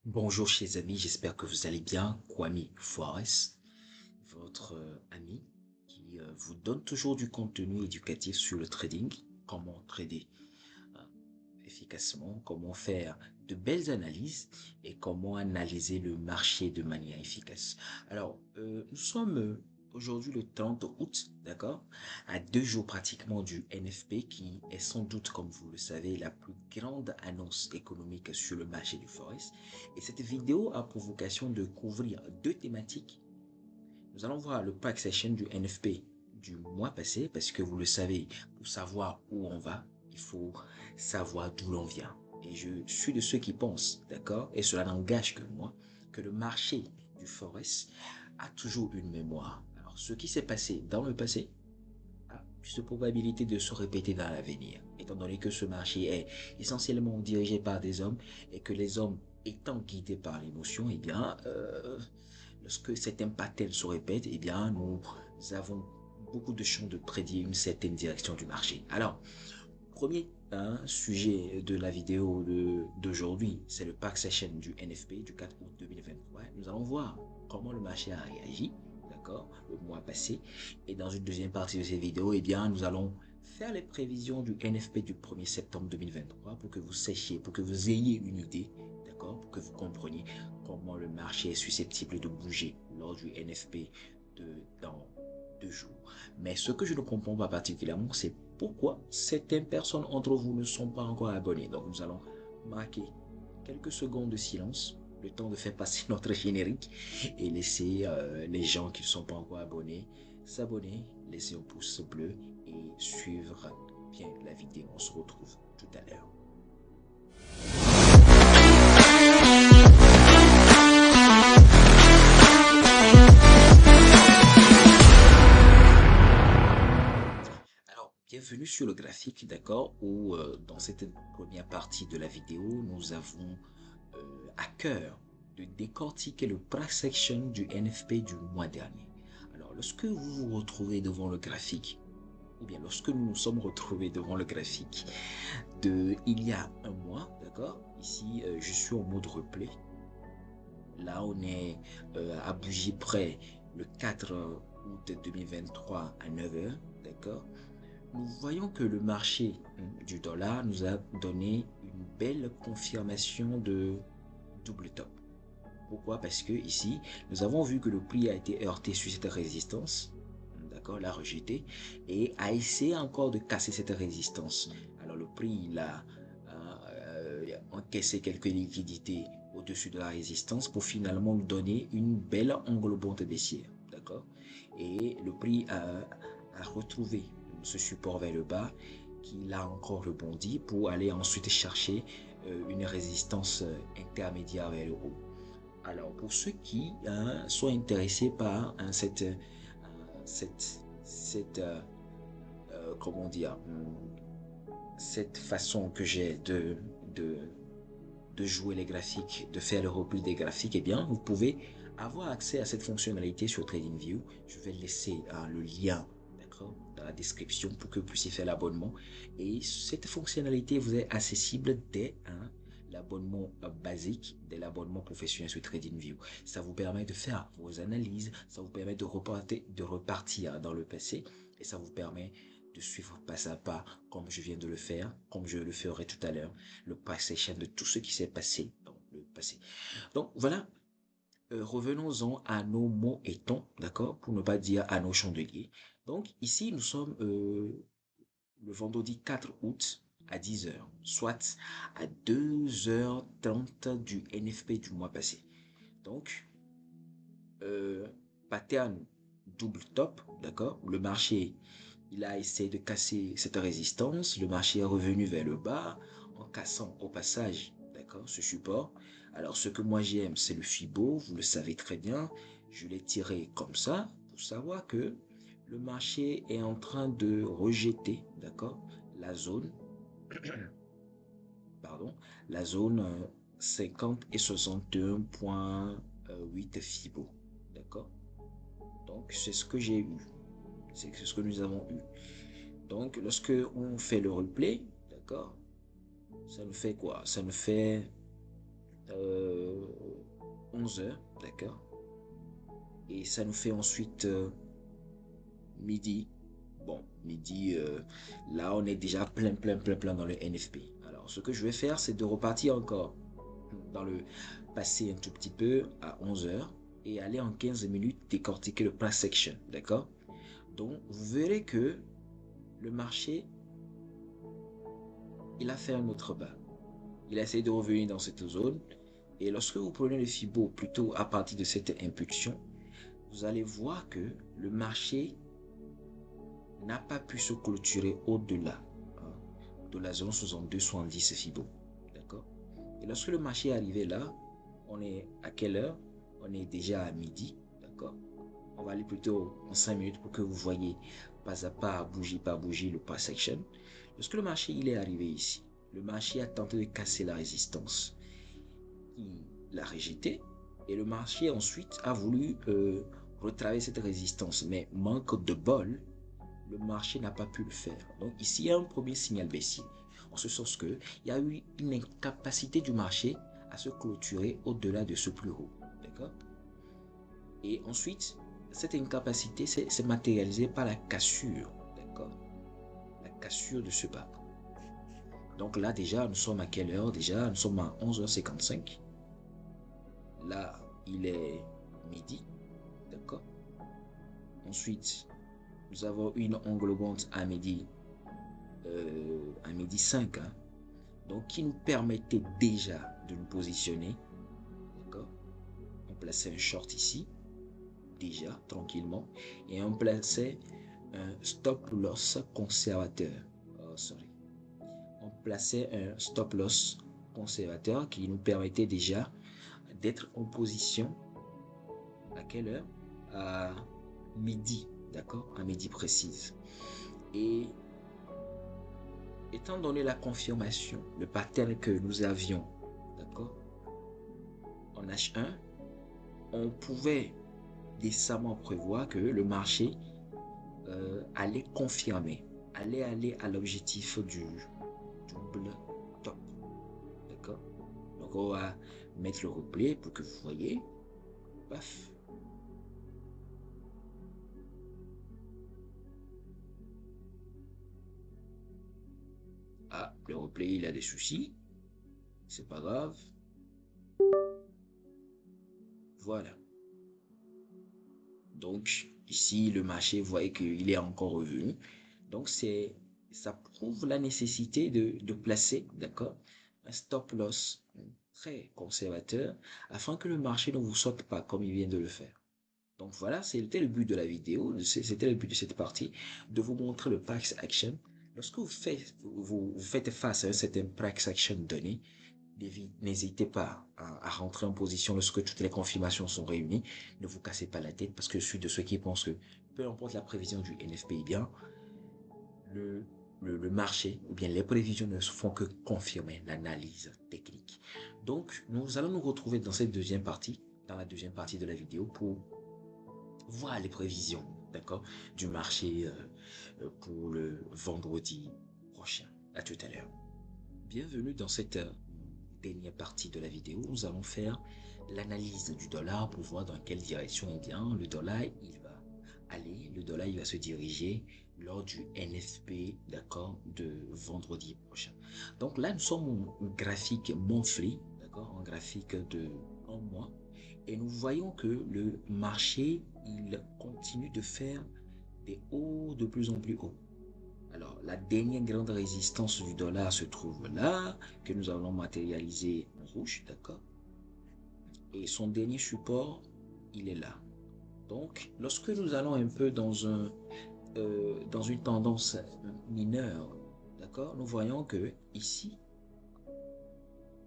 Bonjour chers amis, j'espère que vous allez bien. Kwame Forest, votre ami qui vous donne toujours du contenu éducatif sur le trading, comment trader euh, efficacement, comment faire de belles analyses et comment analyser le marché de manière efficace. Alors, nous sommes aujourd'hui le 30 août, d'accord, à 2 jours pratiquement du NFP qui est sans doute, comme vous le savez, la plus grande annonce économique sur le marché du Forex. Et cette vidéo a pour vocation de couvrir deux thématiques. Nous allons voir le pack session du NFP du mois passé, parce que vous le savez, pour savoir où on va, il faut savoir d'où l'on vient. Et je suis de ceux qui pensent, d'accord, et cela n'engage que moi, que le marché du Forex a toujours une mémoire. Alors, ce qui s'est passé dans le passé a plus de probabilité de se répéter dans l'avenir, étant donné que ce marché est essentiellement dirigé par des hommes et que les hommes étant guidés par l'émotion, eh bien, lorsque certains patterns se répètent, eh bien, nous avons beaucoup de chances de prédire une certaine direction du marché. Alors, premier sujet de la vidéo d'aujourd'hui, c'est le pack session du NFP du 4 août 2023. Nous allons voir comment le marché a réagi, d'accord, le mois passé. Et dans une deuxième partie de cette vidéo, eh bien, nous allons faire les prévisions du NFP du 1er septembre 2023 pour que vous sachiez, pour que vous ayez une idée, d'accord, pour que vous compreniez comment le marché est susceptible de bouger lors du NFP dans 2 jours. Mais ce que je ne comprends pas particulièrement, c'est pourquoi certaines personnes entre vous ne sont pas encore abonnées. Donc nous allons marquer quelques secondes de silence, le temps de faire passer notre générique et laisser les gens qui ne sont pas encore abonnés s'abonner, laisser un pouce bleu et suivre bien la vidéo. On se retrouve tout à l'heure. Alors, bienvenue sur le graphique, d'accord, où dans cette première partie de la vidéo, nous avons à cœur de décortiquer le price section du NFP du mois dernier. Alors, lorsque vous vous retrouvez devant le graphique, ou bien lorsque nous nous sommes retrouvés devant le graphique de il y a un mois, d'accord, ici je suis en mode replay. Là, on est à bougie près le 4 août 2023 à 9 h, d'accord. Nous voyons que le marché du dollar nous a donné une belle confirmation de double top. Pourquoi? Parce que ici, nous avons vu que le prix a été heurté sur cette résistance, d'accord, l'a rejeté, et a essayé encore de casser cette résistance. Alors le prix, il a encaissé quelques liquidités au-dessus de la résistance pour finalement nous donner une belle englobante baissière, d'accord. Et le prix a retrouvé ce support vers le bas, qu'il a encore rebondi pour aller ensuite chercher une résistance intermédiaire vers le haut. Alors, pour ceux qui sont intéressés par cette comment dire, cette façon que j'ai de, de jouer les graphiques, de faire le repli des graphiques, eh bien, vous pouvez avoir accès à cette fonctionnalité sur TradingView. Je vais laisser le lien, d'accord, dans la description pour que vous puissiez faire l'abonnement. Et cette fonctionnalité vous est accessible dès l'abonnement basique, dès l'abonnement professionnel sur TradingView. Ça vous permet de faire vos analyses, ça vous permet de repartir dans le passé et ça vous permet de suivre pas à pas comme je viens de le faire, comme je le ferai tout à l'heure, le passation de tout ce qui s'est passé dans le passé. Donc voilà, revenons-en à nos mots et tons, d'accord, pour ne pas dire à nos chandeliers. Donc ici, nous sommes le vendredi 4 août à 10 h, soit à 2 h 30 du NFP du mois passé. Donc, pattern double top, d'accord, le marché il a essayé de casser cette résistance. Le marché est revenu vers le bas en cassant au passage, d'accord, ce support. Alors, ce que moi j'aime, c'est le Fibo. Vous le savez très bien. Je l'ai tiré comme ça pour savoir que le marché est en train de rejeter, d'accord, la zone, pardon, la zone 50 et 61,8 Fibo, d'accord. Donc, c'est ce que j'ai eu. C'est ce que nous avons eu. Donc, lorsque on fait le replay, d'accord, ça nous fait quoi? Ça nous fait 11 heures, d'accord? Et ça nous fait ensuite midi. Bon, midi, là, on est déjà plein dans le NFP. Alors, ce que je vais faire, c'est de repartir encore dans le passé un tout petit peu à 11 heures et aller en 15 minutes décortiquer le price section, d'accord? Donc, vous verrez que le marché, il a fait un autre bas. Il a essayé de revenir dans cette zone. Et lorsque vous prenez le Fibo plutôt à partir de cette impulsion, vous allez voir que le marché n'a pas pu se clôturer au-delà de la zone 62-70 Fibo. D'accord? Et lorsque le marché est arrivé là, on est à quelle heure? On est déjà à midi. D'accord? On va aller plutôt en 5 minutes pour que vous voyez pas à pas, bougie par bougie, le price action. Lorsque le marché il est arrivé ici, le marché a tenté de casser la résistance. Il l'a rejeté et le marché ensuite a voulu retravailler cette résistance. Mais manque de bol, le marché n'a pas pu le faire. Donc ici, il y a un premier signal baissier. En ce sens qu'il y a eu une incapacité du marché à se clôturer au-delà de ce plus haut. D'accord? Et ensuite, cette incapacité s'est matérialisée par la cassure. D'accord? La cassure de ce bas. Donc là, déjà, nous sommes à quelle heure? Déjà, nous sommes à 11h55. Là, il est midi. D'accord? Ensuite, nous avons une englobante à midi 5, hein, donc qui nous permettait déjà de nous positionner. D'accord? On plaçait un short ici, déjà, tranquillement, et on plaçait un stop loss conservateur. Oh, sorry. On plaçait un stop loss conservateur qui nous permettait déjà d'être en position à quelle heure? À midi, d'accord? À midi précise. Et étant donné la confirmation, le pattern que nous avions, d'accord, en H1, on pouvait décemment prévoir que le marché allait confirmer, allait aller à l'objectif du double top, d'accord? Donc on va mettre le replay pour que vous voyez. Paf. Ah, le replay il a des soucis, c'est pas grave. Voilà. Donc ici le marché, vous voyez qu'il est encore revenu. Donc ça prouve la nécessité de placer, d'accord, un stop loss très conservateur afin que le marché ne vous saute pas comme il vient de le faire. Donc voilà, c'était le but de la vidéo, c'était le but de cette partie, de vous montrer le price action. Lorsque vous faites face à un certain price action donné, n'hésitez pas à rentrer en position lorsque toutes les confirmations sont réunies. Ne vous cassez pas la tête parce que je suis de ceux qui pensent que peu importe la prévision du NFP, eh bien, le marché ou bien les prévisions ne font que confirmer l'analyse technique. Donc, nous allons nous retrouver dans cette deuxième partie, dans la deuxième partie de la vidéo pour voir les prévisions, d'accord, du marché pour le vendredi prochain. À tout à l'heure. Bienvenue dans cette dernière partie de la vidéo. Nous allons faire l'analyse du dollar pour voir dans quelle direction eh bien, le dollar il va aller. Le dollar il va se diriger lors du NFP, d'accord, de vendredi prochain. Donc là, nous sommes en graphique monthly, d'accord, en graphique de 1 mois. Et nous voyons que le marché, il continue de faire des hauts de plus en plus hauts. Alors, la dernière grande résistance du dollar se trouve là, que nous allons matérialiser en rouge, d'accord? Et son dernier support, il est là. Donc, lorsque nous allons un peu dans une tendance mineure, d'accord? Nous voyons que ici,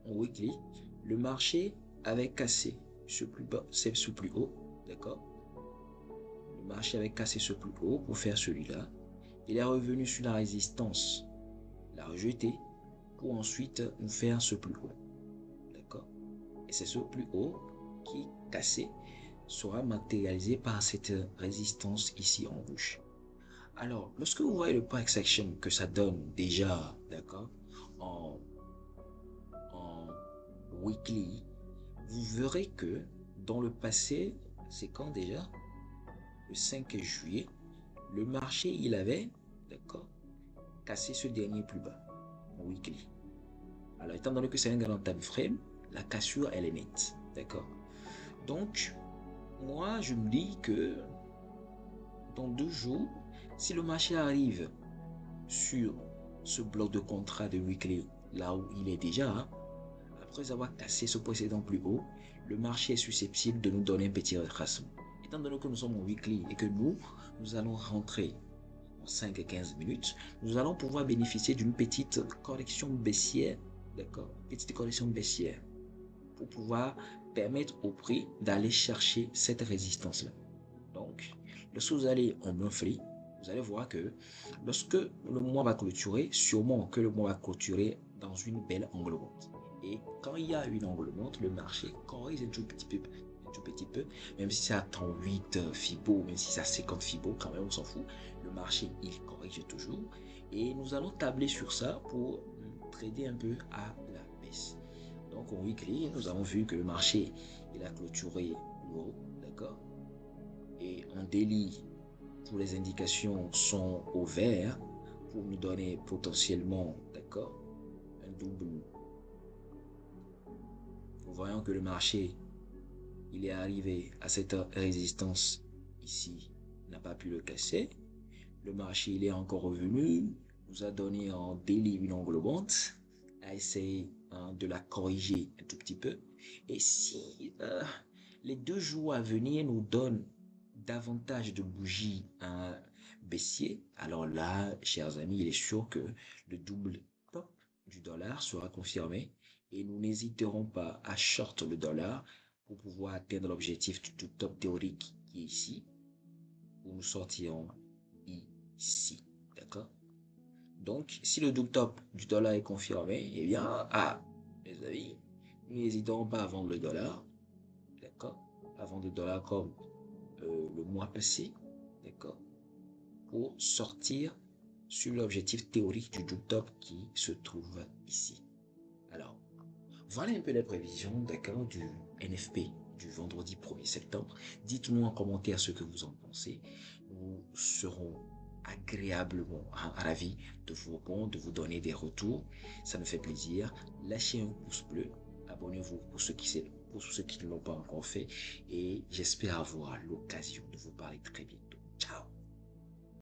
en weekly, le marché avait cassé ce plus bas, c'est ce plus haut, d'accord? Le marché avait cassé ce plus haut pour faire celui-là. Il est revenu sur la résistance, l'a rejeté pour ensuite nous faire ce plus haut, d'accord? Et c'est ce plus haut qui, cassé, sera matérialisé par cette résistance ici en rouge. Alors, lorsque vous voyez le price action que ça donne déjà, d'accord, en weekly, vous verrez que dans le passé, c'est quand déjà? Le 5 juillet, le marché, il avait, d'accord, cassé ce dernier plus bas, en weekly. Alors, étant donné que c'est un grand time frame, la cassure, elle est nette, d'accord? Donc, moi, je me dis que dans 2 jours, si le marché arrive sur ce bloc de contrat de weekly, là où il est déjà, hein, après avoir cassé ce précédent plus haut, le marché est susceptible de nous donner un petit retracement. Étant donné que nous sommes en weekly et que nous allons rentrer en 5 à 15 minutes, nous allons pouvoir bénéficier d'une petite correction baissière, d'accord? Petite correction baissière pour pouvoir permettre au prix d'aller chercher cette résistance-là. Donc, lorsque vous allez en monthly, vous allez voir que lorsque le mois va clôturer, sûrement que le mois va clôturer dans une belle englobante. Et quand il y a une englobante, le marché corrige un tout petit peu, même si c'est à 38 Fibo, même si c'est à 50 Fibo, quand même on s'en fout. Le marché, il corrige toujours. Et nous allons tabler sur ça pour trader un peu à la baisse. Donc en weekly, nous avons vu que le marché, il a clôturé plus haut, d'accord? Et en daily, tous les indications sont au vert pour nous donner potentiellement, d'accord, un double. Nous voyons que le marché, il est arrivé à cette résistance ici, n'a pas pu le casser. Le marché, il est encore revenu, nous a donné en daily une englobante, a essayé de la corriger un tout petit peu. Et si les 2 jours à venir nous donnent davantage de bougies baissier, alors là, chers amis, il est sûr que le double top du dollar sera confirmé et nous n'hésiterons pas à short le dollar pour pouvoir atteindre l'objectif du top théorique qui est ici, où nous sortirons ici. D'accord? Donc, si le double top du dollar est confirmé, eh bien, mes amis, nous n'hésiterons pas à vendre le dollar. D'accord? À vendre le dollar comme le mois passé. D'accord? Pour sortir sur l'objectif théorique du double top qui se trouve ici. Alors, voilà un peu les prévisions, d'accord, du NFP du vendredi 1er septembre. Dites-nous en commentaire ce que vous en pensez. Nous serons agréablement ravis de vous répondre, de vous donner des retours. Ça nous fait plaisir. Lâchez un pouce bleu. Abonnez-vous pour ceux qui ne l'ont pas encore fait. Et j'espère avoir l'occasion de vous parler très bientôt. Ciao!